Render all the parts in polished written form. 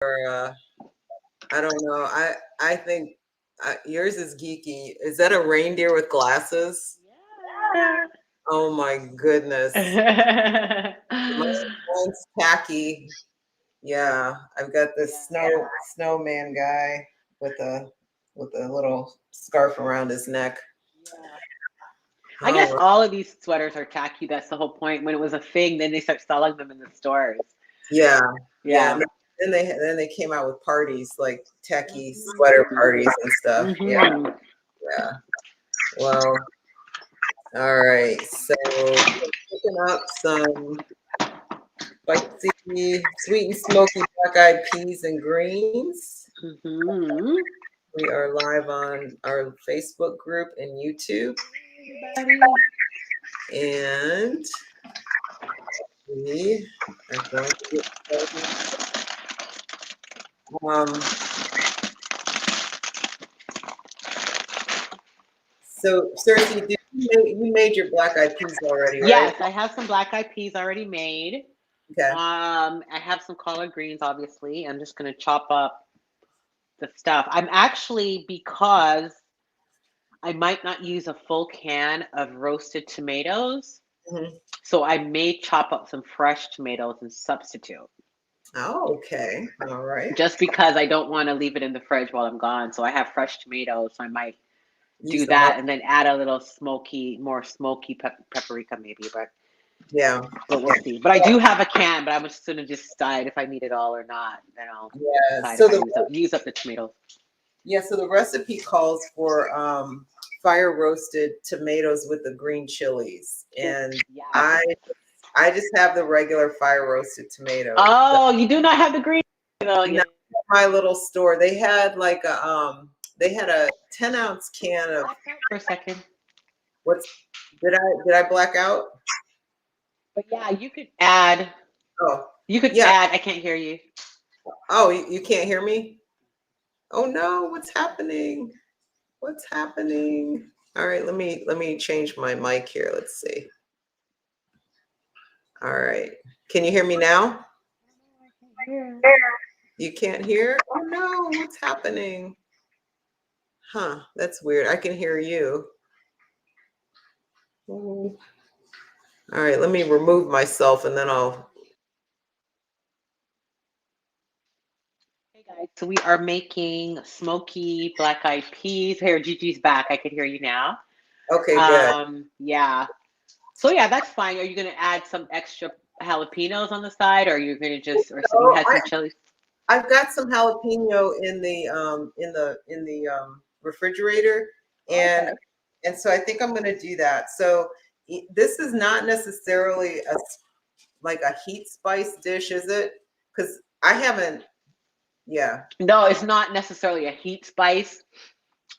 I don't know. I think yours is geeky. Is that a reindeer with glasses? Yeah. Oh my goodness. Mine's tacky. Yeah, I've got this snowman guy with a little scarf around his neck. I guess all of these sweaters are tacky. That's the whole point. When it was a thing, then they start selling them in the stores. Yeah. Yeah. Then they came out with parties like tacky sweater parties and stuff. Yeah. Yeah. Well, all right. So picking up some spicy, sweet and smoky black-eyed peas and greens. We are live on our Facebook group and YouTube. And we are going to get started. So, Cersei, you made your black-eyed peas already, right? Yes, I have some black-eyed peas already made. Okay. I have some collard greens, obviously. I'm just going to chop up the stuff. I'm actually, because I might not use a full can of roasted tomatoes, so I may chop up some fresh tomatoes and substitute. Oh, okay. All right. Just because I don't want to leave it in the fridge while I'm gone. So I have fresh tomatoes, so I might do that and then add a little more smoky paprika maybe, but we'll see. But I do have a can, but I'm just gonna decide if I need it all or not. Then I'll decide if I use up the tomatoes. Yeah, so the recipe calls for fire roasted tomatoes with the green chilies, and I just have the regular fire roasted tomatoes. Oh, you do not have the green? My little store, they had like a 10-ounce can of. For a second. Did I black out? But yeah, you could add. Oh, you could add. I can't hear you. Oh, you can't hear me? Oh no, what's happening? What's happening? All right, let me change my mic here. Let's see. All right. Can you hear me now? You can't hear? Oh no, what's happening? Huh, that's weird. I can hear you. All right, let me remove myself and then I'll. Hey guys, so we are making smoky black-eyed peas. Here, Gigi's back. I can hear you now. Okay, good. Yeah. So yeah, that's fine. Are you going to add some extra jalapenos on the side, or are you going to just, or you had some chilies? I've got some jalapeno in the refrigerator, and so I think I'm going to do that. So this is not necessarily like a heat spice dish, is it? Because I haven't. Yeah. No, it's not necessarily a heat spice.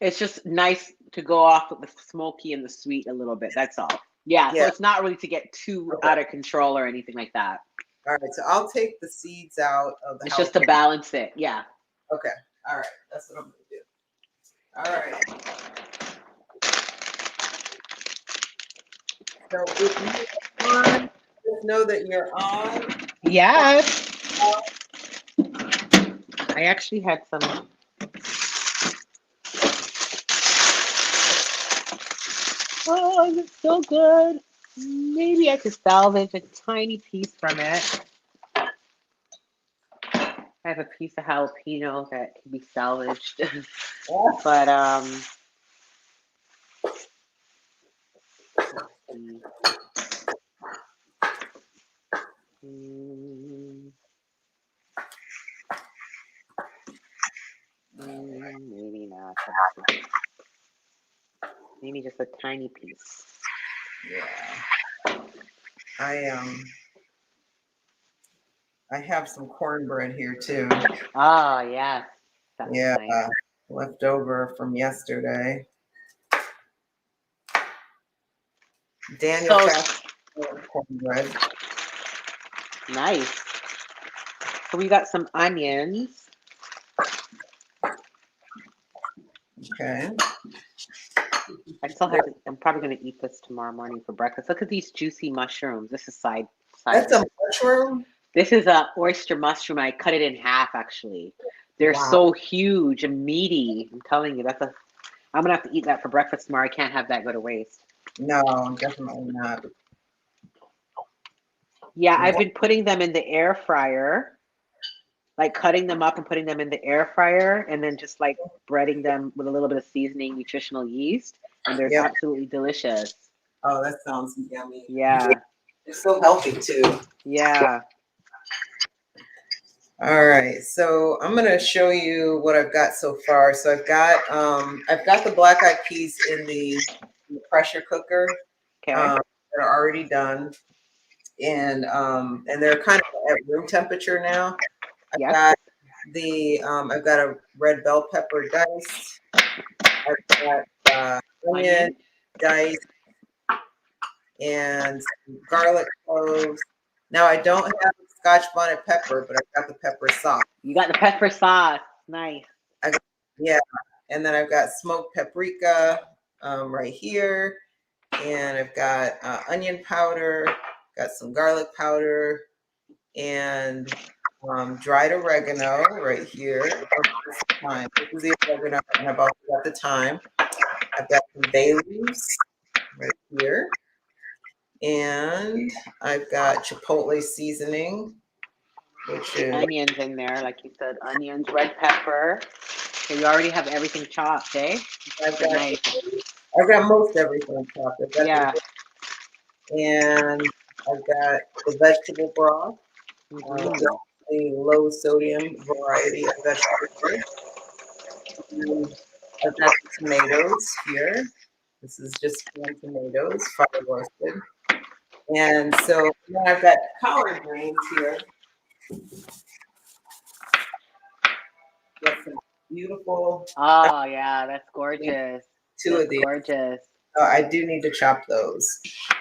It's just nice to go off with the smoky and the sweet a little bit. That's all. Yeah. So it's not really to get too out of control or anything like that. All right. So I'll take the seeds out of the. It's just to balance it. Yeah. Okay. All right. That's what I'm going to do. All right. So if you're on, just know that you're on. Yes. I actually had some. Oh, it's so good. Maybe I could salvage a tiny piece from it. I have a piece of jalapeno that can be salvaged. But maybe not. Maybe just a tiny piece. Yeah. I have some cornbread here too. Oh yeah. Yeah, nice. Left over from yesterday. Daniel cornbread. Nice. So we got some onions. Okay. I still have to, I'm probably going to eat this tomorrow morning for breakfast. Look at these juicy mushrooms. This is side. That's a mushroom? This is a oyster mushroom. I cut it in half, actually. They're Wow. so huge and meaty. I'm telling you, I'm gonna have to eat that for breakfast tomorrow. I can't have that go to waste. No, definitely not. Yeah, I've been putting them in the air fryer, like cutting them up and putting them in the air fryer, and then just like breading them with a little bit of seasoning, nutritional yeast, and they're absolutely delicious. Oh, that sounds yummy. Yeah. They're so healthy too. Yeah. All right, so I'm gonna show you what I've got so far. So I've got the black eyed peas in the pressure cooker. Okay. They're already done, and they're kind of at room temperature now. I've got a red bell pepper diced. I've got onion diced and garlic cloves. Now I don't have Scotch bonnet pepper, but I've got the pepper sauce. You got the pepper sauce. Nice. And then I've got smoked paprika right here, and I've got onion powder, got some garlic powder, and dried oregano right here. This is the oregano, and I've also got the thyme. I've got some bay leaves right here, and I've got chipotle seasoning, which is onions in there, like you said, onions, red pepper. So you already have everything chopped, eh? I've got most everything chopped. And I've got the vegetable broth, the low sodium variety of vegetables. And I've got the tomatoes here. This is just canned tomatoes, fire roasted. And so then I've got collard greens here. Got some beautiful. Oh yeah, that's gorgeous. Two of these. Gorgeous. I do need to chop those.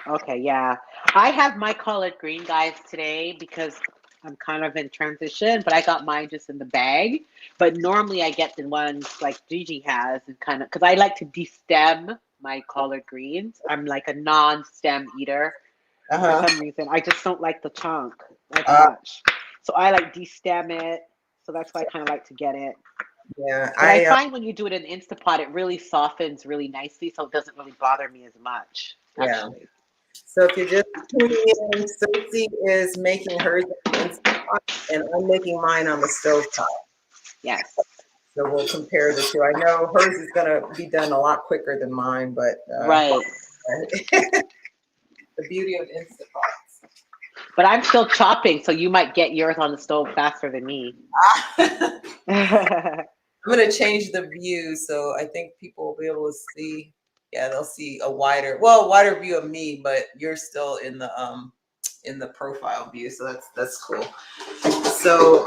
Okay, yeah. I have my collard green, guys, today because I'm kind of in transition, but I got mine just in the bag. But normally I get the ones like Gigi has, and kind of because I like to destem my collard greens. I'm like a non-stem eater. For some reason, I just don't like the chunk as much. So I like destem it. So that's why I kind of like to get it. Yeah, but I find when you do it in Instapot, it really softens really nicely, so it doesn't really bother me as much. Actually. Yeah. So if you're just tuning in, Sophie is making hers in Instapot, and I'm making mine on the stovetop. Yes. So we'll compare the two. I know hers is going to be done a lot quicker than mine, but right. The beauty of Instapots. But I'm still chopping, so you might get yours on the stove faster than me. I'm going to change the view, so I think people will be able to see. Yeah, they'll see a wider view of me, but you're still in the profile view, so that's cool. So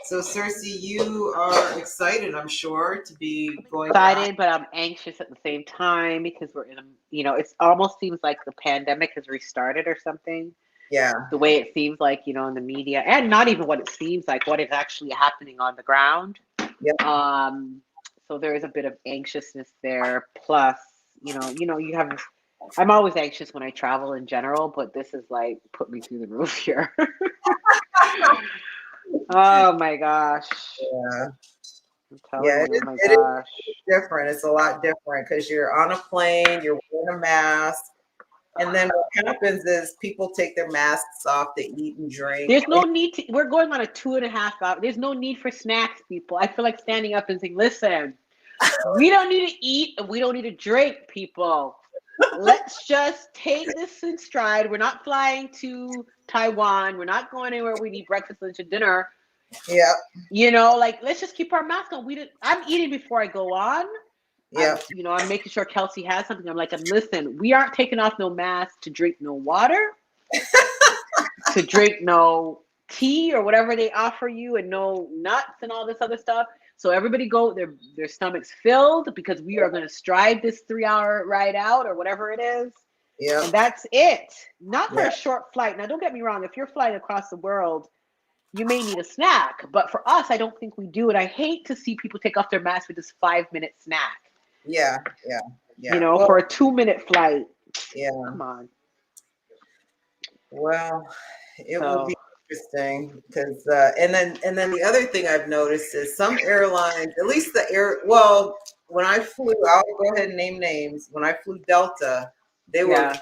so Cersei, you are excited, I'm sure, to be going excited, but I'm anxious at the same time because we're in it almost seems like the pandemic has restarted or something. Yeah. The way it seems like, in the media, and not even what it seems like, what is actually happening on the ground. Yeah. So there is a bit of anxiousness there. Plus, you have, I'm always anxious when I travel in general, but this is like put me through the roof here. Oh my gosh. Yeah. It is different. It's a lot different because you're on a plane, you're wearing a mask. And then what happens is people take their masks off to eat and drink. There's no need to, we're going on a 2.5 hour. There's no need for snacks, people. I feel like standing up and saying, listen, we don't need to eat and we don't need to drink, people. Let's just take this in stride. We're not flying to Taiwan. We're not going anywhere we need breakfast, lunch, and dinner. Yeah. Let's just keep our mask on. I'm eating before I go on. Yeah. I'm making sure Kelsey has something. I'm like, listen, we aren't taking off no mask to drink no water, to drink no tea or whatever they offer you, and no nuts and all this other stuff. So everybody go, their stomachs filled because we are going to stride this 3-hour ride out or whatever it is. Yeah. And that's it. Not for a short flight. Now, don't get me wrong. If you're flying across the world, you may need a snack. But for us, I don't think we do it. I hate to see people take off their mask for this 5-minute snack. Yeah. For a 2-minute flight. Yeah. Come on. Well, it will be interesting because, and then the other thing I've noticed is some airlines, at least well, when I flew, I'll go ahead and name names. When I flew Delta, they were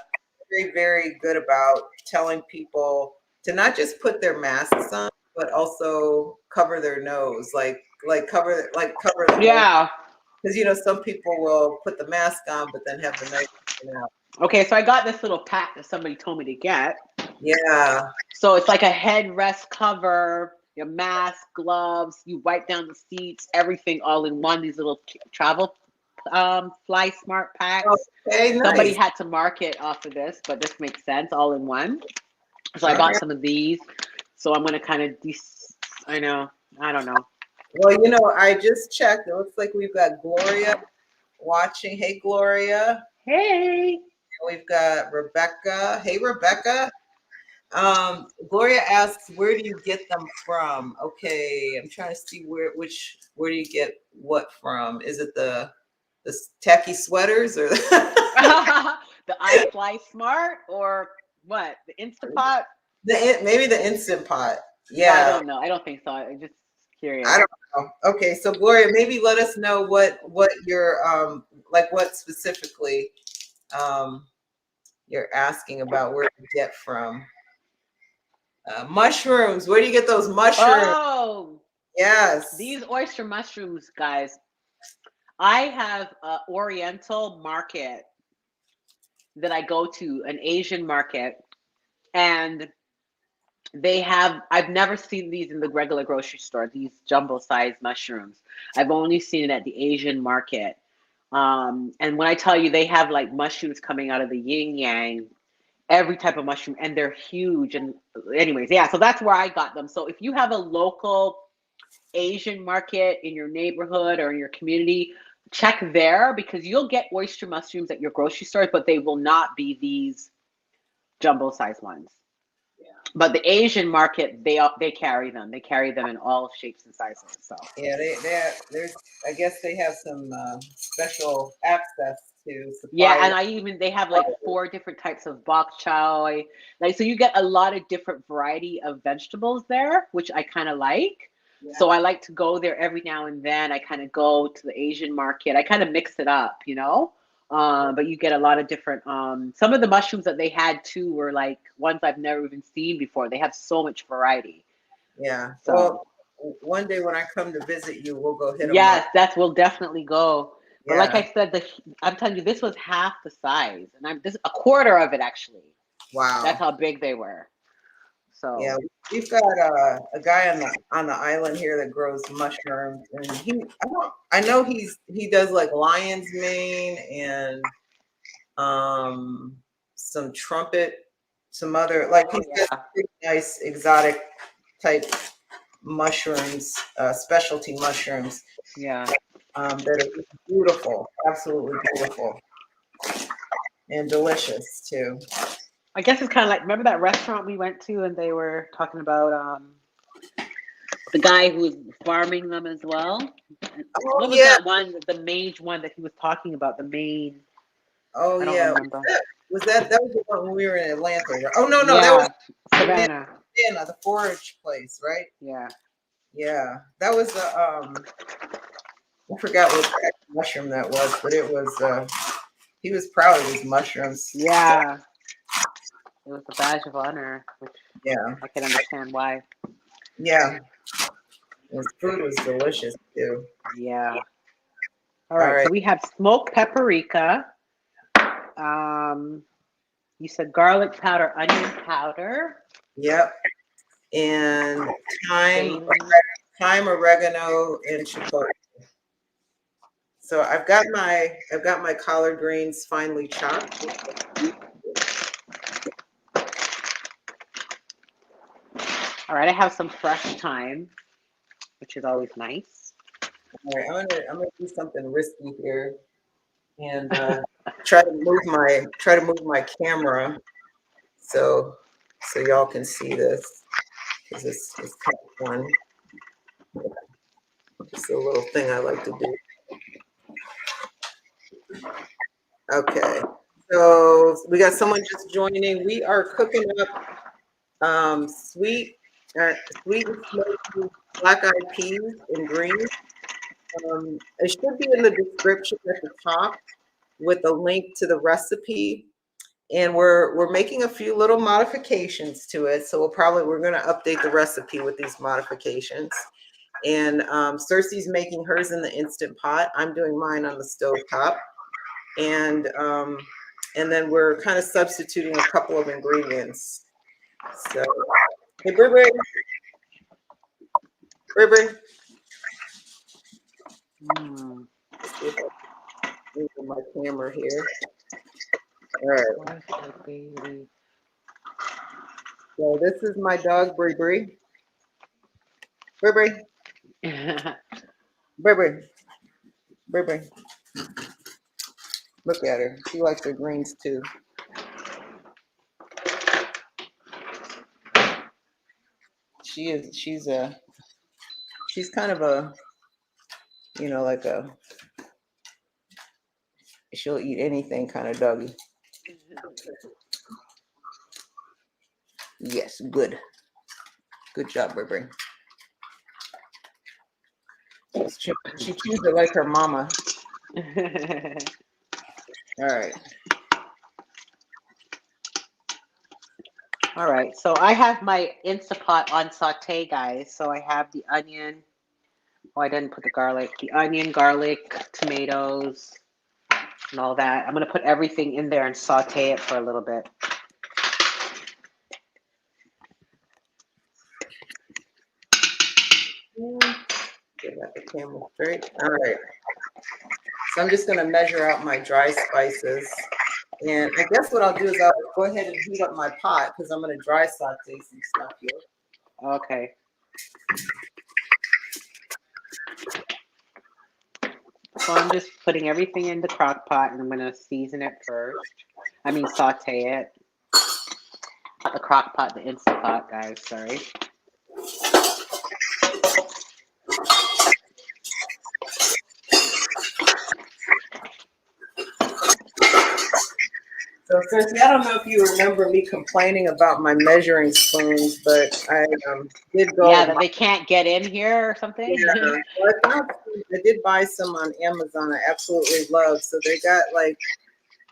very, very good about telling people to not just put their masks on, but also cover their nose, like cover the nose. Because some people will put the mask on, but then have the nose out. Okay, so I got this little pack that somebody told me to get. Yeah. So it's like a headrest cover, your mask, gloves, you wipe down the seats, everything all in one. These little travel Fly Smart packs. Okay, nice. Somebody had to market off of this, but this makes sense, all in one. So I bought some of these. So I'm going to kind of, I don't know. Well, I just checked. It looks like we've got Gloria watching. Hey, Gloria. Hey. We've got Rebecca. Hey, Rebecca. Gloria asks, where do you get them from? Okay, I'm trying to see where do you get what from? Is it the tacky sweaters or the iFly Smart or what? The Instant Pot? Maybe the Instant Pot. Yeah. I don't know. I don't think so. I'm just curious. I don't know. Okay, so Gloria, maybe let us know what you're what specifically you're asking about where to get from. Mushrooms. Where do you get those mushrooms? Oh, yes. These oyster mushrooms, guys. I have an Oriental market that I go to, an Asian market, and I've never seen these in the regular grocery store, these jumbo size mushrooms. I've only seen it at the Asian market. And when I tell you they have like mushrooms coming out of the yin yang, every type of mushroom, and they're huge. And anyways, so that's where I got them. So if you have a local Asian market in your neighborhood or in your community, check there, because you'll get oyster mushrooms at your grocery store, but they will not be these jumbo size ones. But the Asian market, they carry them. They carry them in all shapes and sizes. So yeah, there's I guess they have some special access to supply. Yeah, and they have like 4 different types of bok choy. So you get a lot of different variety of vegetables there, which I kind of like. Yeah. So I like to go there every now and then. I kind of go to the Asian market. I kind of mix it up, but you get a lot of different, some of the mushrooms that they had too were like ones I've never even seen before. They have so much variety. Yeah. So well, one day when I come to visit you, we'll go hit them. Yes, we'll definitely go. But like I said, I'm telling you, this was half the size, and this a quarter of it actually. Wow. That's how big they were. So yeah, we've got a guy on the island here that grows mushrooms, and I know he does like lion's mane and some trumpet, some other he's got pretty nice exotic type mushrooms, specialty mushrooms. Yeah. That are beautiful, absolutely beautiful, and delicious too. I guess it's kind of like, remember that restaurant we went to and they were talking about the guy who was farming them as well? What was that one, the main one that he was talking about, the main? Oh, I don't remember. Was that was the one when we were in Atlanta? Right? Oh, no, that was Savannah. The forage place, right? Yeah. Yeah, that was I forgot what type of mushroom that was, but it was, he was proud of his mushrooms. Yeah. It was a badge of honor, which I can understand why. Yeah. His food was delicious too. Yeah. All right. So we have smoked paprika. You said garlic powder, onion powder. Yep. And thyme, oregano, and chipotle. So I've got my collard greens finely chopped. All right, I have some fresh thyme, which is always nice. All right, I'm gonna do something risky here, and try to move my camera so y'all can see this, because it's kind of fun. Just a little thing I like to do. Okay, so we got someone just joining. We are cooking up Sweet, sweet and smoky black-eyed peas in green. It should be in the description at the top with a link to the recipe. And we're making a few little modifications to it. So we're going to update the recipe with these modifications. And Cersei's making hers in the Instant Pot. I'm doing mine on the stove top. And then we're kind of substituting a couple of ingredients. So, hey, Bri. My camera here. All right. So this is my dog, Bri. Bri. Look at her. She likes her greens too. She's kind of a, like she'll eat anything kind of doggy. Yes, good. Good job, Bri. She chews it like her mama. All right. All right. So I have my Instapot on saute, guys. So I have the onion. Oh, I didn't put the garlic. The onion, garlic, tomatoes, and all that. I'm going to put everything in there and saute it for a little bit. Get the camera straight. All right. So I'm just going to measure out my dry spices. And I guess what I'll do is I'll go ahead and heat up my pot because I'm going to dry saute some stuff here. Okay. So I'm just putting everything in the crock pot and I'm going to season it first. I mean, saute it. Not the crock pot, the Instant Pot, guys. Sorry. So, Cersei, I don't know if you remember me complaining about my measuring spoons, but I did go. Yeah, that they can't get in here or something. Yeah, I did buy some on Amazon. I absolutely love. So they got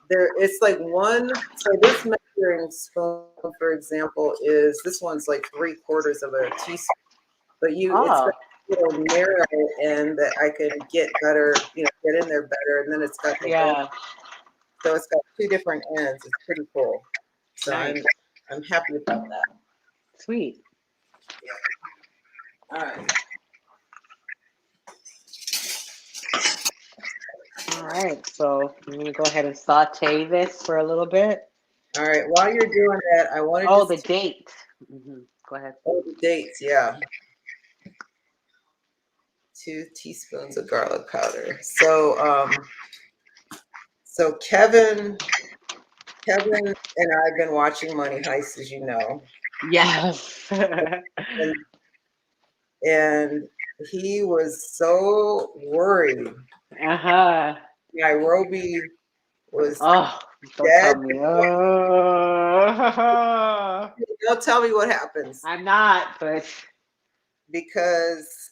it's like one. So this measuring spoon, for example, this one's like 3/4 of a teaspoon. But it's got a little narrow end that I can get better, get in there better, and then it's got the So it's got 2 different ends. It's pretty cool. So nice. I'm happy about that. Sweet. Yeah. All right. All right. So I'm going to go ahead and saute this for a little bit. All right. While you're doing that, I want to the date. Mm-hmm. Go ahead. Oh, the dates. Yeah. 2 teaspoons of garlic powder. So Kevin and I have been watching Money Heist, as you know. Yes. and he was so worried. Nairobi was dead. Don't tell me what happens. I'm not, but because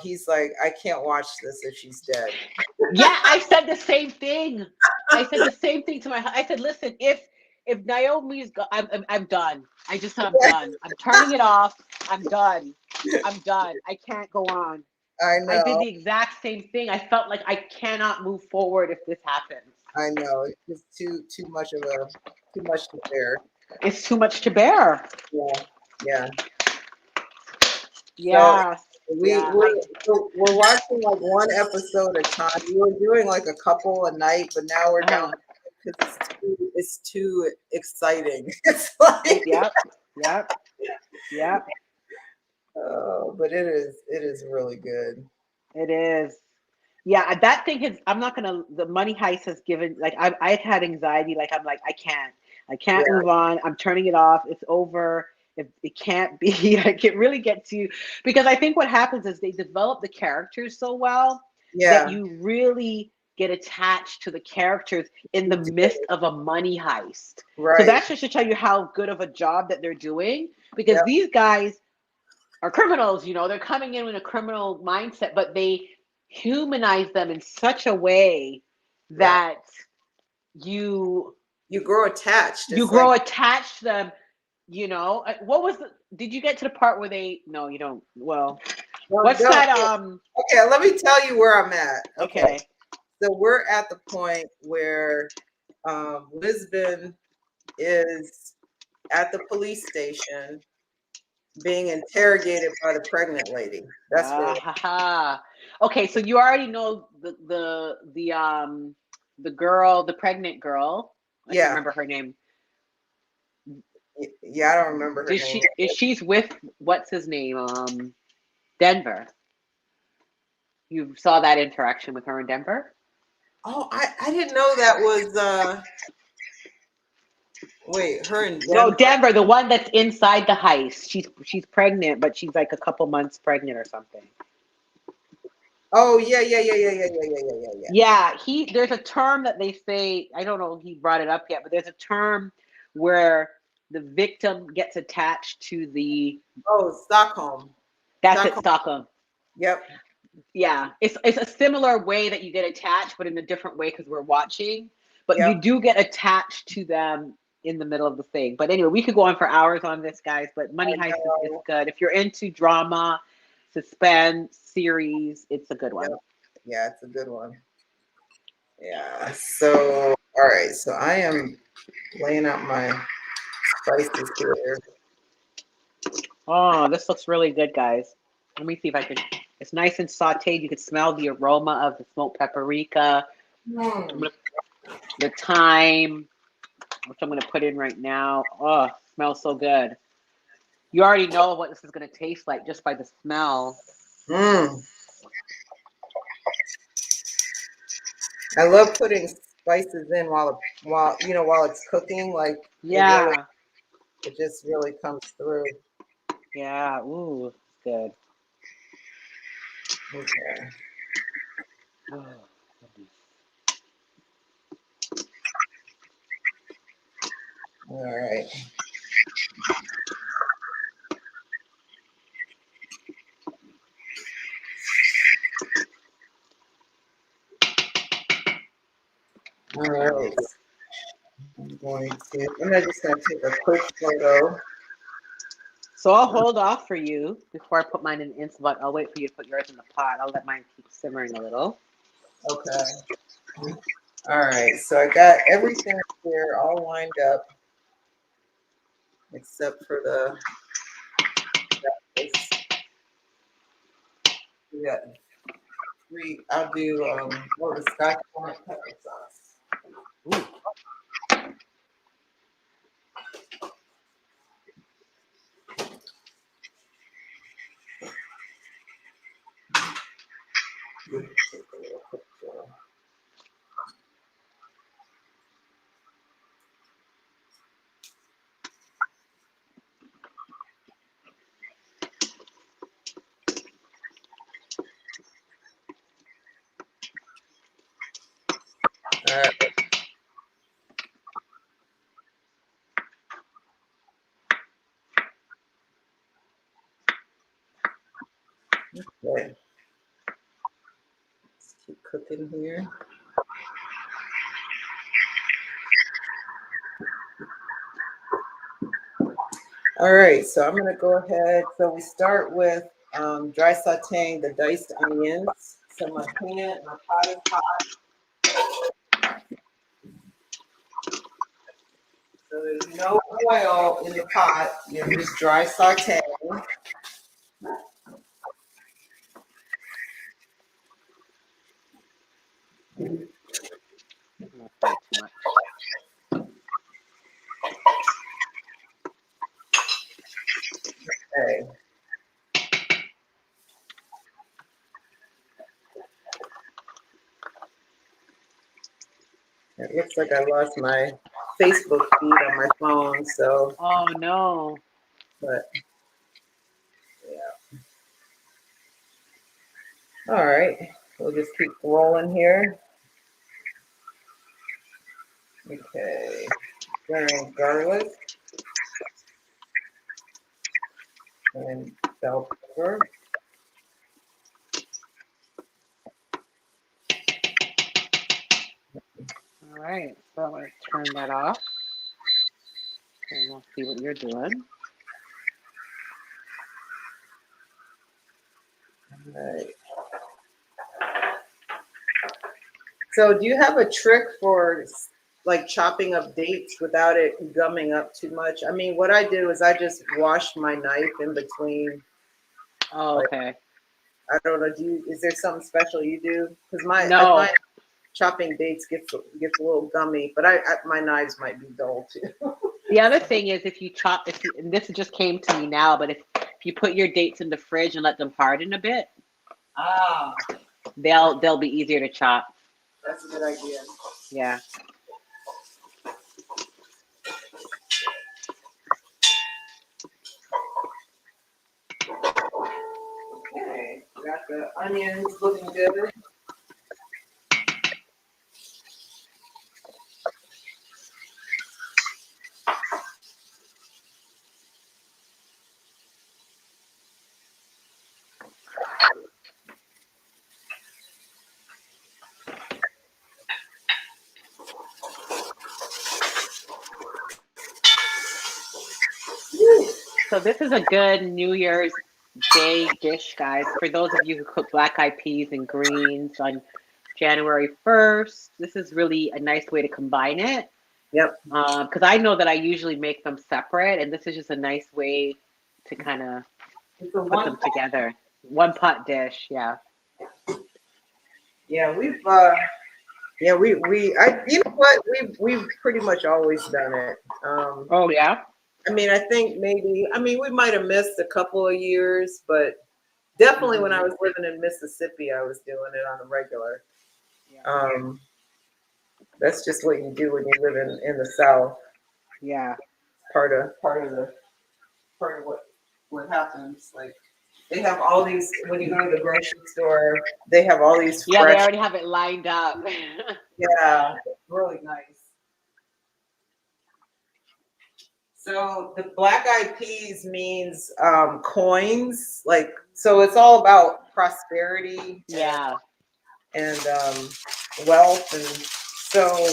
he's like, I can't watch this if she's dead. Yeah, I said the same thing. I said the same thing to I said, listen, if Naomi's I'm done. I'm done. I'm turning it off. I'm done. I can't go on. I know. I did the exact same thing. I felt like I cannot move forward if this happens. I know. It's just too much to bear. It's too much to bear. Yeah. Yeah. So we're watching like one episode at a time. We were doing like a couple a night, but now we're down because it's too exciting. It's like Yep. Oh, but it is really good. It is. Yeah, that thing has. I'm not gonna. The Money Heist has given. Like I've had anxiety. Like I'm like I can't move on. I'm turning it off. It's over. It can't be. Like it really gets you because I think what happens is they develop the characters so well that you really get attached to the characters in the midst of a money heist. Right. So that's just to tell you how good of a job that they're doing, because these guys are criminals, you know, they're coming in with a criminal mindset, but they humanize them in such a way that you grow attached. You grow attached to them, you know. What was did you get to the part where no, you don't. Well, what's that? Okay, let me tell you where I'm at. Okay. So we're at the point where Lisbon is at the police station being interrogated by the pregnant lady. That's where. Okay, so you already know the girl, the pregnant girl. I can't remember her name. Yeah, I don't remember her name. She's with what's his name? Denver. You saw that interaction with her in Denver? Oh, I didn't know that was wait, her in Denver. No, Denver, the one that's inside the heist. She's pregnant, but she's like a couple months pregnant or something. Oh yeah. Yeah, there's a term that they say, I don't know if he brought it up yet, but there's a term where the victim gets attached to the Stockholm. That's it, Stockholm. Yep. Yeah. It's a similar way that you get attached, but in a different way because we're watching. But you do get attached to them in the middle of the thing. But anyway, we could go on for hours on this, guys, but Money Heist is good. If you're into drama, suspense, series, it's a good one. Yeah, it's a good one. Yeah. So, all right. So I am laying out my spices here. Oh, this looks really good, guys. Let me see if I can. It's nice and sauteed. You can smell the aroma of the smoked paprika, the thyme, which I'm going to put in right now. Oh, smells so good. You already know what this is going to taste like just by the smell. I love putting spices in while it's cooking. Like it just really comes through. Yeah. Ooh, it's good. Okay. Oh. All right. All right. I'm just going to take a quick photo. So I'll hold off for you before I put mine in the Instant Pot. I'll wait for you to put yours in the pot. I'll let mine keep simmering a little. Okay. All right. So I got everything here all lined up except for the. We got three. I'll do the Scotch bonnet pepper sauce. Ooh. All right. Okay. Let's keep cooking here. All right, so I'm going to go ahead. So we start with dry sauteing the diced onions. So my pot is hot. So there's no oil in the pot. You're just dry sauteing. Not too much. Okay. It looks like I lost my Facebook feed on my phone, so. Oh no. But yeah. All right, we'll just keep rolling here. Okay. Stirring garlic and bell pepper. All right, so I'm going to turn that off. And we'll see what you're doing. All right. So do you have a trick for like chopping up dates without it gumming up too much? I mean, what I do is I just wash my knife in between. Oh, Like, okay. I don't know. Is there something special you do? Because I No. find chopping dates gets a little gummy, but my knives might be dull too. The other thing is if you chop, and this just came to me now, but if you put your dates in the fridge and let them harden a bit, they'll be easier to chop. That's a good idea. Yeah. Okay, got the onions looking good. So this is a good New Year's Day dish, guys. For those of you who cook black-eyed peas and greens on January 1st, this is really a nice way to combine it. Yep. Because I know that I usually make them separate, and this is just a nice way to kind of put them together. One pot dish, yeah. Yeah, we you know what, we've pretty much always done it. Oh yeah. I mean, I think maybe we might have missed a couple of years, but definitely when I was living in Mississippi, I was doing it on a regular. Yeah. That's just what you do when you live in the South. Yeah. Part of what happens. Like they have all these when you go to the grocery store, they have all these Yeah, they fresh. already have it lined up. Yeah, really nice. So the black-eyed peas means coins, like so it's all about prosperity Yeah. and wealth, and so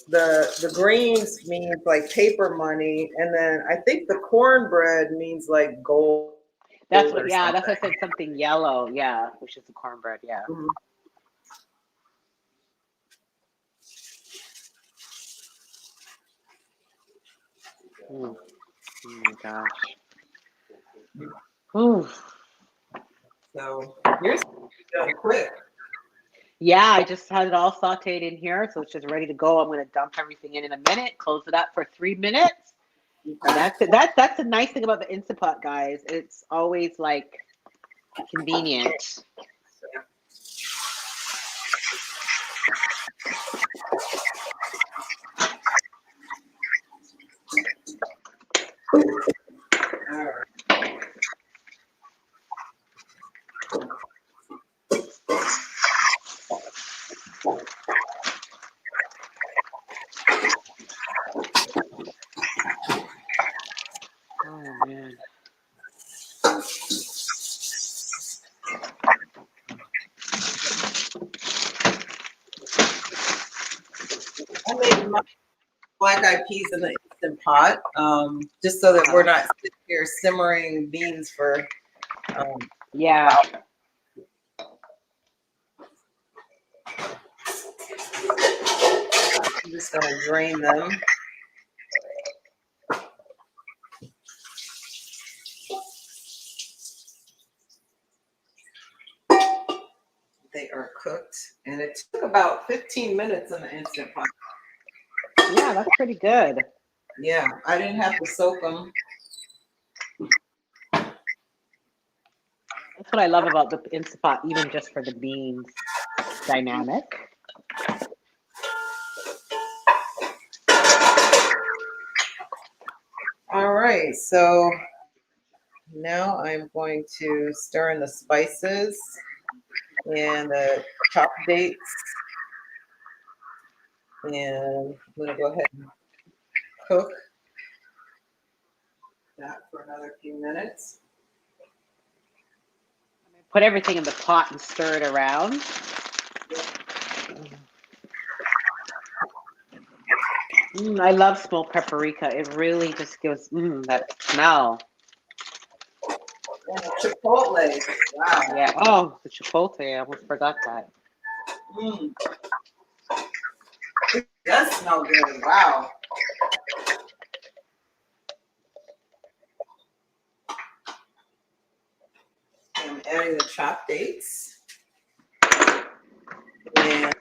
the greens means like paper money, and then I think the cornbread means like gold That's what. or Yeah, something. that's what I said. Something yellow. Yeah, which is the cornbread. Yeah. Mhm. Mm. Oh my gosh. Ooh. So yours done quick. Yeah, I just had it all sauteed in here, so it's just ready to go. I'm going to dump everything in a minute, close it up for 3 minutes, and that's it. That's the nice thing about the Instant Pot, guys. It's always like convenient. All right. Oh man. I made my black-eyed peas in the Instant Pot, just so that we're not sitting here simmering beans for Yeah. I'm just gonna drain them. They are cooked, and it took about 15 minutes in the Instant Pot. Yeah, that's pretty good. Yeah, I didn't have to soak them. That's what I love about the Instant Pot, even just for the beans. Dynamic. All right, so now I'm going to stir in the spices and the chopped dates. And I'm going to go ahead and cook that for another few minutes. Put everything in the pot and stir it around. I love smoked paprika. It really just gives that smell. And chipotle. Wow. Yeah. Oh, the chipotle. I almost forgot that. It does smell good. Wow. I'm adding the chopped dates. And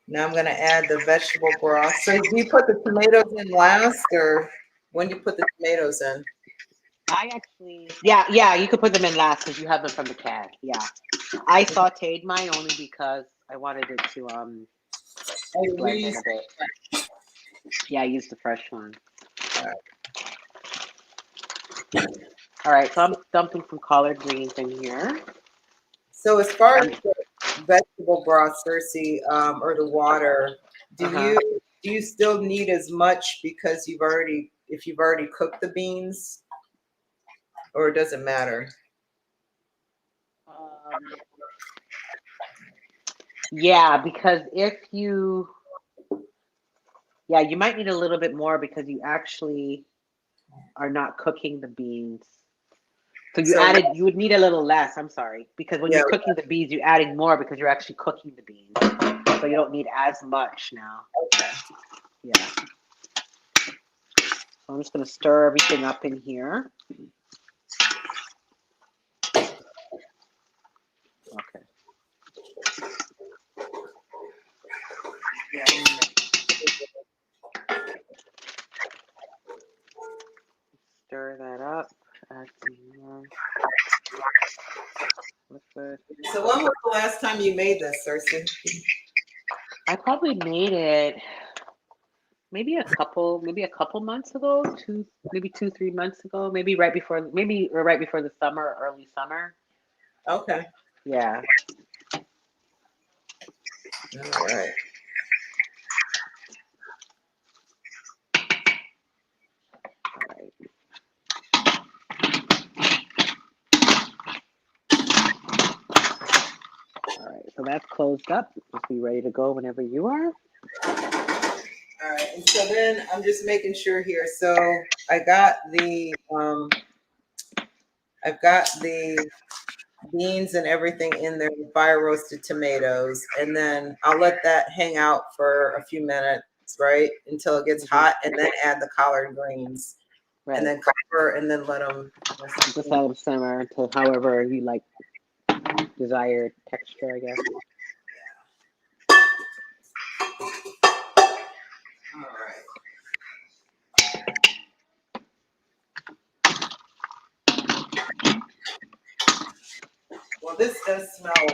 now I'm going to add the vegetable broth. So do you put the tomatoes in last, or when do you put the tomatoes in? I actually, yeah, you could put them in last because you have them from the can. Yeah. I sauteed mine only because I wanted it to blend in a bit. Yeah, I used the fresh one. All right, so I'm dumping some collard greens in here. So as far as the vegetable broth, Cersei, or the water, do you still need as much because if you've already cooked the beans, or does it matter? Yeah, because you might need a little bit more because you actually are not cooking the beans. So you would need a little less, I'm sorry, because when you're cooking the beans, you're adding more because you're actually cooking the beans. So you don't need as much now. Okay. Yeah. So I'm just going to stir everything up in here. Okay. Stir that up. Add some more liquid. So when was the last time you made this, Cersei? I probably made it maybe a couple months ago, 2-3 months ago, maybe right before the summer, early summer. Okay. Yeah. All right. All right, so that's closed up. Just be ready to go whenever you are. All right, and so then I'm just making sure here. So I've got the beans and everything in there, fire roasted tomatoes, and then I'll let that hang out for a few minutes, right, until it gets hot, and then add the collard greens, and then cover, and then let them just let them simmer to however you like desired texture, I guess. All right. Well, this does smell.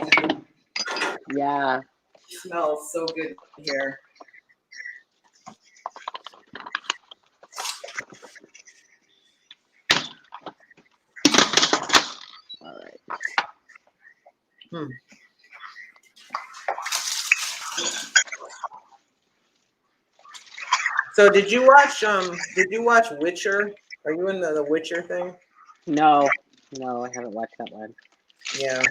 Yeah. It smells so good here. All right. So did you watch Witcher? Are you in the Witcher thing? No, I haven't watched that one. Yeah.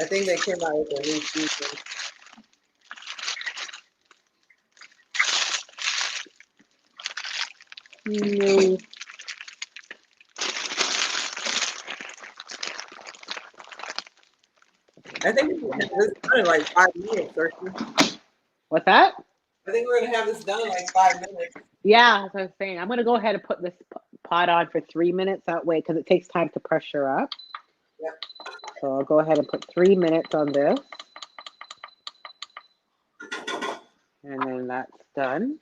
I think they came out with a new season. No. I think we're gonna have this done in like 5 minutes, Cersei. What's that? I think we're gonna have this done in like 5 minutes. Yeah, that's what I was saying. I'm gonna go ahead and put this pot on for 3 minutes that way because it takes time to pressure up. Yep. So I'll go ahead and put 3 minutes on this. And then that's done.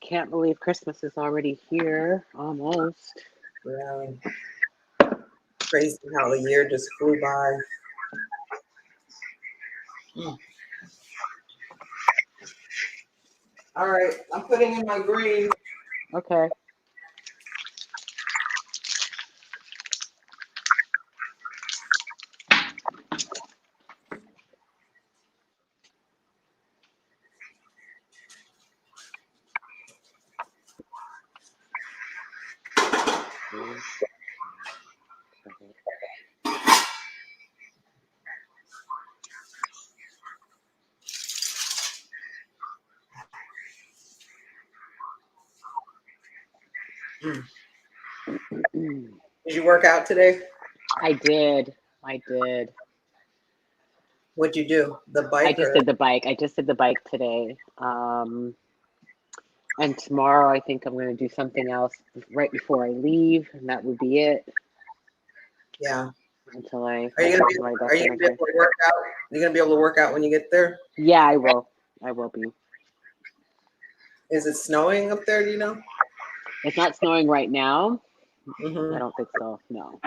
Can't believe Christmas is already here. Almost. Yeah. Crazy how the year just flew by. Mm. All right, I'm putting in my green. Okay. Did you work out today? I did. I did. What'd you do? The I bike just or? did the bike. I just did the bike today. And tomorrow I think I'm going to do something else right before I leave, and that would be it. Yeah. Until I Are you gonna be? right back Are to you my gonna be able to work out? Are you gonna be able to work out when you get there? Yeah, I will. I will be. Is it snowing up there? Do you know? It's not snowing right now. Mm-hmm. I don't think so. No.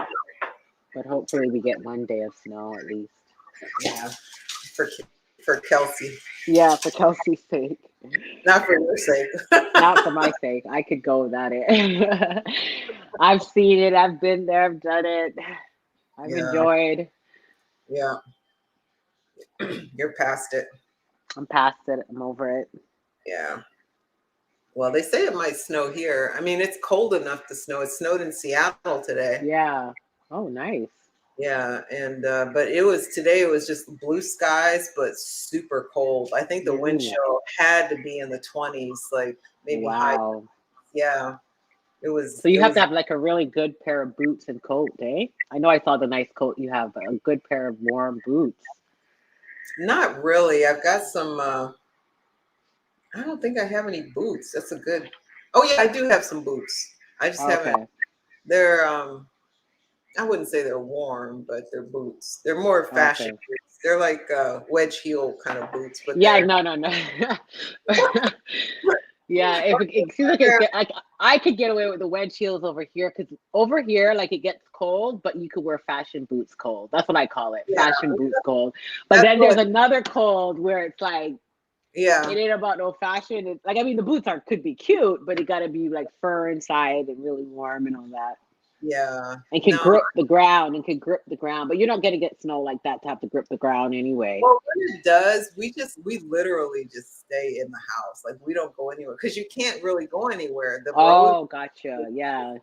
But hopefully we get one day of snow at least. Yeah. For Kelsey. Yeah, for Kelsey's sake. Not for your sake. Not for my sake. I could go without it. I've seen it. I've been there. I've done it. I've enjoyed. Yeah. You're past it. I'm past it. I'm over it. Yeah. Well, they say it might snow here. I mean, it's cold enough to snow. It snowed in Seattle today. Yeah. Oh, nice. Yeah, and but it was today. It was just blue skies, but super cold. I think the wind chill had to be in the 20s, like maybe high. Wow. Yeah, it was. So you It have was to have like a really good pair of boots and coat, eh? I know I saw the nice coat you have, but a good pair of warm boots. not really. I've got some. I don't think I have any boots. That's a good. Oh yeah, I do have some boots. I just haven't. Okay. They're I wouldn't say they're warm, but they're boots. They're more fashion Okay. boots. They're like wedge heel kind of boots, but Yeah, they're no. Yeah, if it seems like it's like I could get away with the wedge heels over here because over here, like it gets cold, but you could wear fashion boots cold. That's what I call it, yeah. fashion boots cold. But That's then there's what. another cold where it's like Yeah. it ain't about no fashion. It's like I mean the boots are could be cute, but it got to be like fur inside and really warm and all that. Yeah. And can No. grip the ground and can grip the ground, but you're not gonna get snow like that to have to grip the ground anyway. Well, when it does, we literally just stay in the house. Like we don't go anywhere because you can't really go anywhere. The road, Oh, gotcha. Yeah. and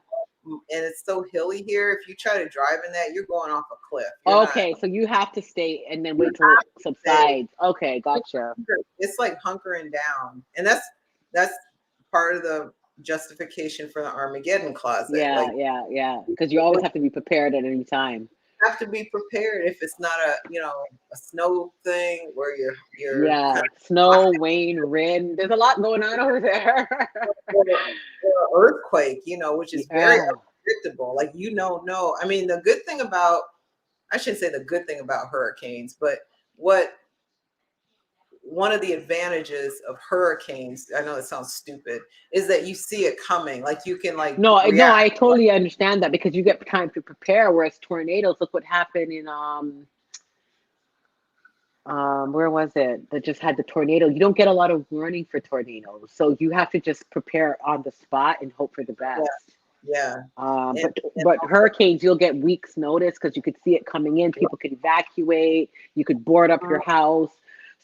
it's so hilly here. If you try to drive in that, you're going off a cliff. You're not. Okay, so you have to stay and then You wait till it have to stay. subsides. Okay, gotcha. It's like hunkering down, and that's part of the justification for the Armageddon closet. Yeah, Like yeah. Because you always have to be prepared at any time. have to be prepared if it's not a snow thing where you're Yeah, kind snow, rain, wind. There's a lot going on over there. or earthquake, which is very Yeah. unpredictable. Like no. I mean, the good thing about I shouldn't say the good thing about hurricanes, but what one of the advantages of hurricanes, I know it sounds stupid, is that you see it coming. Like you can No, react. I totally understand that because you get time to prepare. Whereas tornadoes, look what happened in where was it that just had the tornado? You don't get a lot of warning for tornadoes, so you have to just prepare on the spot and hope for the best. Yeah. And But also, hurricanes, you'll get weeks notice because you could see it coming in. People could evacuate. You could board up your house.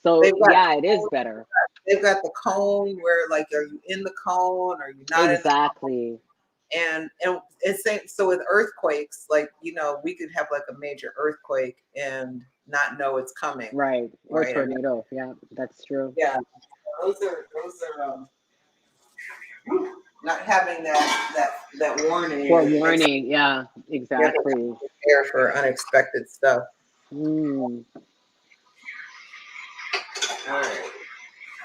So they've got yeah, it is better. they've got the cone where like are you in the cone? Are you not in the Exactly. and it's same so with earthquakes, like we could have like a major earthquake and not know it's coming. Right. Or Right. tornado. Yeah, that's true. Yeah. Those are not having that warning. Forewarning. Yeah, You have to exactly. prepare for unexpected stuff. Mm. All right.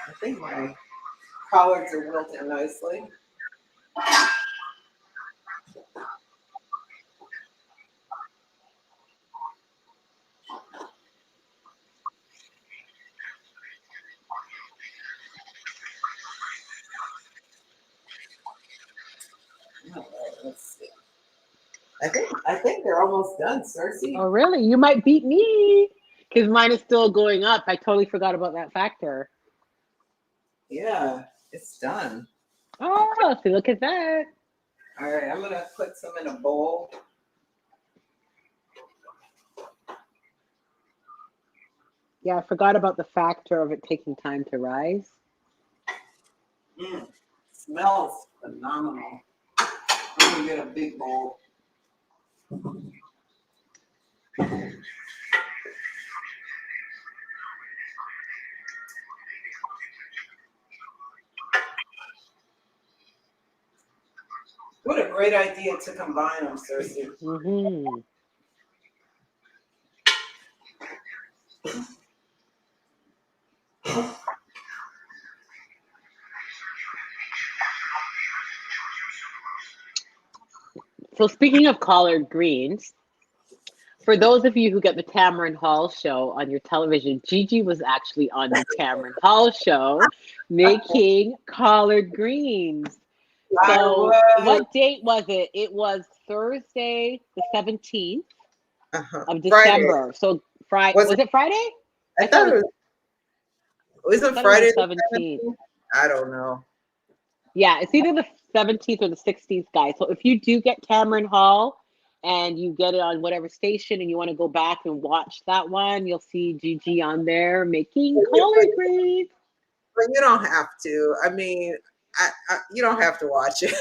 I think my collards are wilted nicely. I think they're almost done, Cersei. Oh, really? You might beat me because mine is still going up. I totally forgot about that factor. Yeah, it's done. Oh, see, look at that. All right, I'm gonna put some in a bowl. Yeah, I forgot about the factor of it taking time to rise. Smells phenomenal. I'm gonna get a big bowl. What a great idea to combine them, Cersei. Mm-hmm. So speaking of collard greens, for those of you who get the Tamron Hall show on your television, Gigi was actually on the Tamron Hall show making collard greens. So what date was it? It was Thursday, the 17th of December. Friday. So Friday, was it Friday? I thought it was it Friday the 17th. I don't know. Yeah, it's either the 17th or the 16th, guys. So if you do get Tamron Hall and you get it on whatever station and you want to go back and watch that one, you'll see Gigi on there making collard greens. But you don't have to. I mean, you don't have to watch it.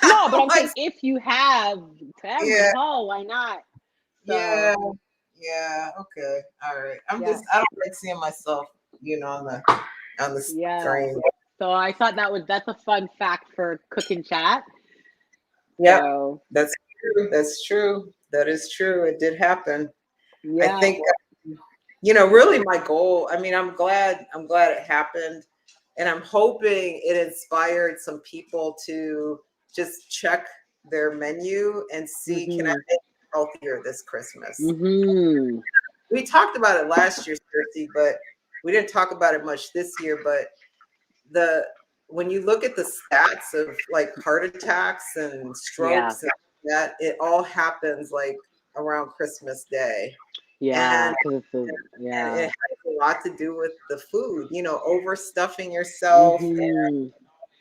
No, but I'm saying if you have Tamron Hall, why not? So, yeah. Okay. All right. I don't like seeing myself, on the screen. So I thought that's a fun fact for Cookin Chat. Yeah, so, that's true. That's true. That is true. It did happen. Yeah. I think really my goal. I mean, I'm glad it happened, and I'm hoping it inspired some people to just check their menu and see can I make it healthier this Christmas. Mm-hmm. We talked about it last year, Cersei, but we didn't talk about it much this year. But when you look at the stats of like heart attacks and strokes and that, it all happens like around Christmas Day. Yeah, and it has a lot to do with the food, overstuffing yourself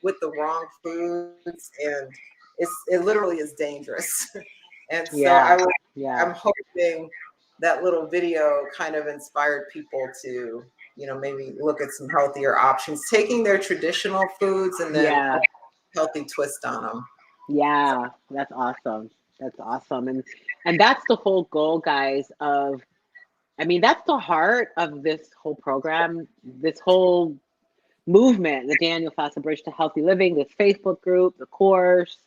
with the wrong foods, and it literally is dangerous. And so I'm hoping that little video kind of inspired people to maybe look at some healthier options, taking their traditional foods and then a healthy twist on them. Yeah, that's awesome. That's awesome. And that's the whole goal, guys, that's the heart of this whole program, this whole movement, the Daniel Fassa Bridge to Healthy Living, this Facebook group, the course,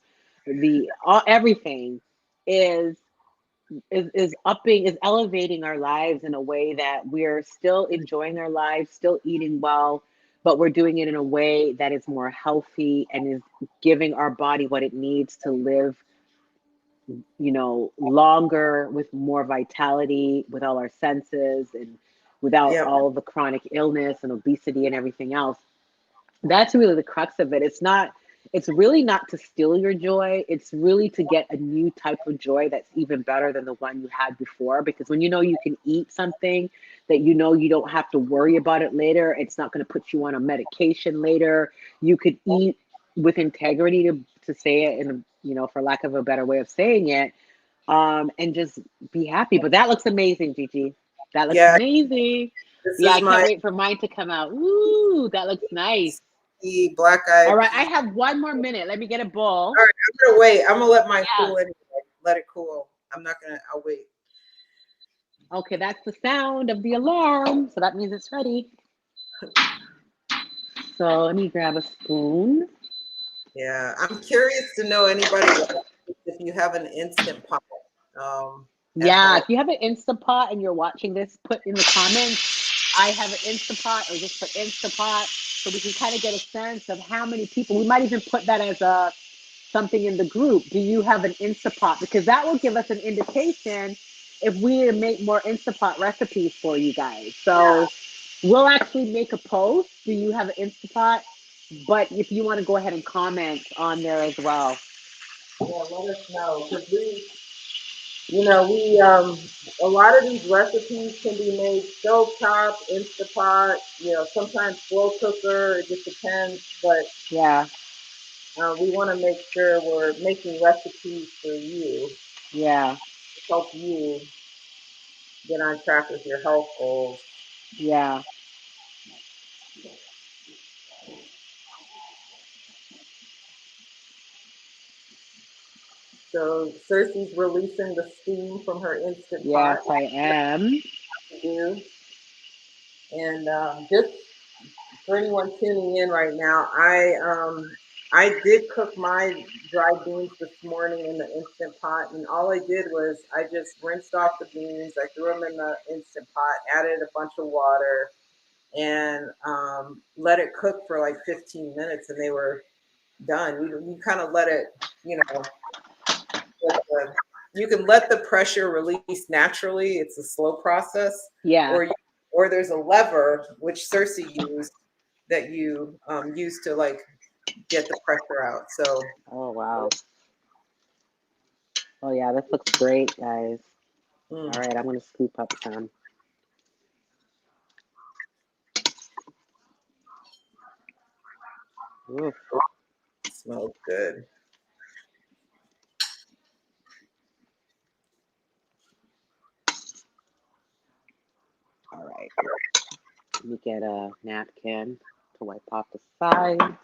everything is elevating our lives in a way that we're still enjoying our lives, still eating well, but we're doing it in a way that is more healthy and is giving our body what it needs to live, longer with more vitality, with all our senses and without all of the chronic illness and obesity and everything else. That's really the crux of it. It's really not to steal your joy. It's really to get a new type of joy that's even better than the one you had before. Because when you can eat something that you don't have to worry about it later, it's not going to put you on a medication later. You could eat with integrity, to say it in for lack of a better way of saying it, and just be happy. But that looks amazing, Gigi. That looks amazing. I can't wait for mine to come out. Ooh, that looks nice. Black eye. All right, I have 1 more minute. Let me get a bowl. All right, I'm gonna wait. I'm gonna let mine cool anyway. Let it cool. I'll wait. Okay, that's the sound of the alarm. So that means it's ready. So let me grab a spoon. Yeah, I'm curious to know anybody if you have an Instant Pot. If you have an Instant Pot and you're watching this, put in the comments, I have an Instant Pot, or just put Instant Pot, so we can kind of get a sense of how many people. We might even put that as something in the group. Do you have an Instant Pot? Because that will give us an indication if we need to make more Instant Pot recipes for you guys. So we'll actually make a post. Do you have an Instant Pot? But if you want to go ahead and comment on there as well. Yeah, let us know, because we a lot of these recipes can be made stovetop, Instapot, sometimes slow cooker. It just depends, but Yeah. we want to make sure we're making recipes for you Yeah. to help you get on track with your health goals. Yeah. So Cersei's releasing the steam from her Instant Pot. Yes, I am. Do. And just for anyone tuning in right now, I did cook my dried beans this morning in the Instant Pot, and all I did was I just rinsed off the beans. I threw them in the Instant Pot, added a bunch of water, and let it cook for like 15 minutes, and they were done. You kind of let it, you can let the pressure release naturally. It's a slow process. Yeah. Or there's a lever which Cersei used that you use to like get the pressure out. So. Oh wow. Oh yeah, this looks great, guys. All right, I'm gonna scoop up some. Oof. Smells good. All right. Let me get a napkin to wipe off the sides.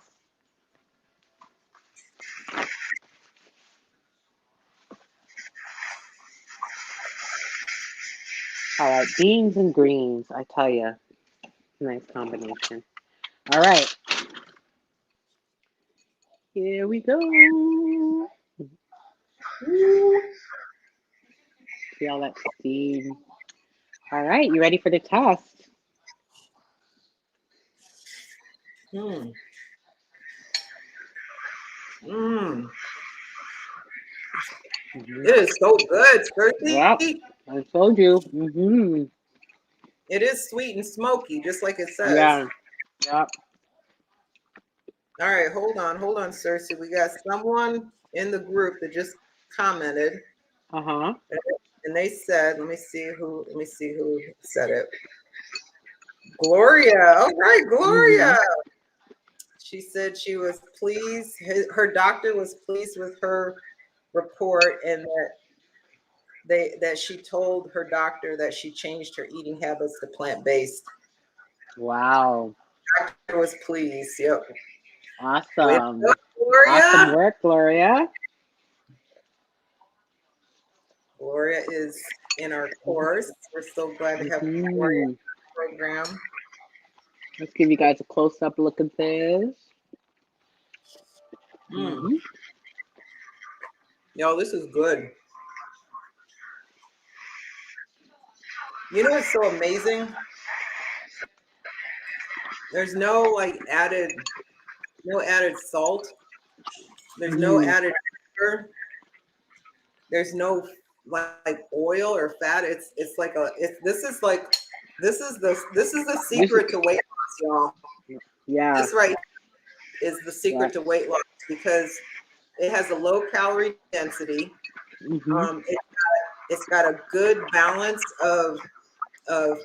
All right, beans and greens. I tell you, nice combination. All right, here we go. See all that steam. All right, you ready for the test? Mmm. Mmm. It is so good, Yep, Cersei. I told you. Mm-hmm. It is sweet and smoky, just like it says. Yeah. Yep. All right, hold on, Cersei. We got someone in the group that just commented, Uh-huh. and they said, let me see who said it. Gloria. All right, Gloria. Mm-hmm. She said she was pleased. Her doctor was pleased with her report, and that she told her doctor that she changed her eating habits to plant-based. Wow. Doctor was pleased. Yep. Awesome. Gloria. Awesome work, Gloria. Gloria is in our course. We're so glad to have Gloria in the program. Let's give you guys a close-up look at this. Mm. Yo, this is good. You know what's so amazing? There's no added salt. There's no added sugar. There's no like oil or fat. It's like this is the secret to weight loss, y'all. Yeah. This right is the secret to weight loss because it has a low calorie density. Mm-hmm. It's got a good balance of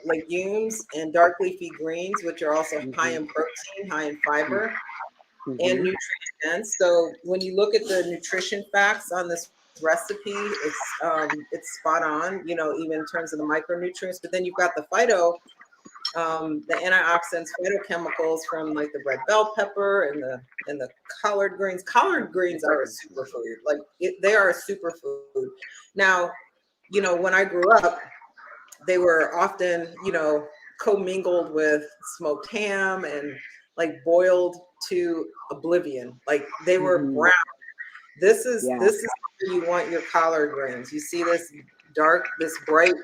legumes and dark leafy greens, which are also high in protein, high in fiber, and nutrient dense. So when you look at the nutrition facts on this recipe, it's spot on, even in terms of the micronutrients. But then you've got the the antioxidants, phytochemicals from like the red bell pepper and the collard greens. Collard greens are a superfood. They are a superfood. Now, when I grew up, they were often, commingled with smoked ham and like boiled to oblivion. Like they were brown. This is how you want your collard greens. You see this bright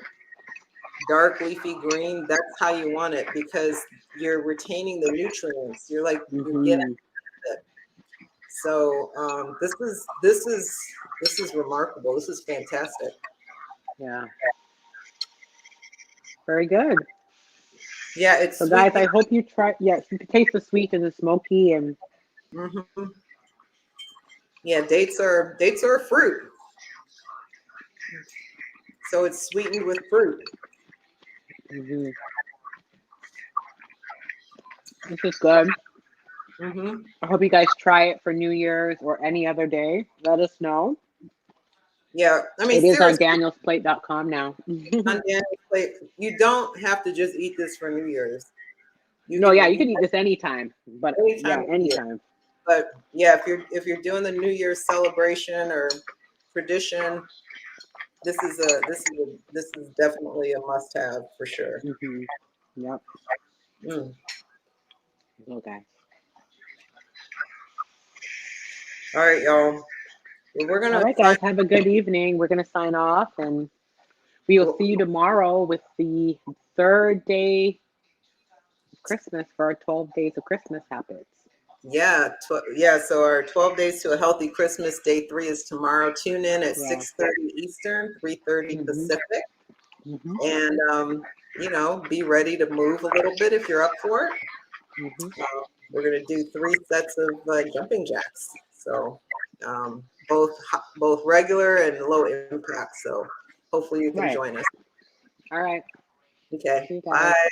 dark leafy green. That's how you want it because you're retaining the nutrients. You're getting it. So this is remarkable. This is fantastic. Yeah. Very good. Yeah, it's so sweet. Guys, I hope you try. Yes, you can taste the sweet and the smoky, and yeah, dates are a fruit. So it's sweetened with fruit. Mm-hmm. This is good. Mm-hmm. I hope you guys try it for New Year's or any other day. Let us know. Yeah, I mean, It is on seriously, danielsplate.com now. on Daniel's plate, you don't have to just eat this for New Year's. You No, can yeah, you eat can eat this anytime. But any yeah, time of year. anytime. But yeah, if you're doing the New Year's celebration or tradition, this is definitely a must-have for sure. Mm-hmm. Yep. Mm. Okay. All right, y'all. Well, we're All gonna right, sign. guys. Have a good evening. We're gonna sign off, and we will Well, see you tomorrow with the third day of Christmas for our 12 days of Christmas habits. yeah, yeah. So our 12 days to a healthy Christmas. Day 3 is tomorrow. Tune in at Yeah. 6:30 Eastern, 3:30 Mm-hmm. Pacific, Mm-hmm. and be ready to move a little bit if you're up for it. Mm-hmm. We're gonna do 3 sets of jumping jacks. So both regular and low impact. So hopefully you can Right. join us. All right. Okay. See you guys. Bye.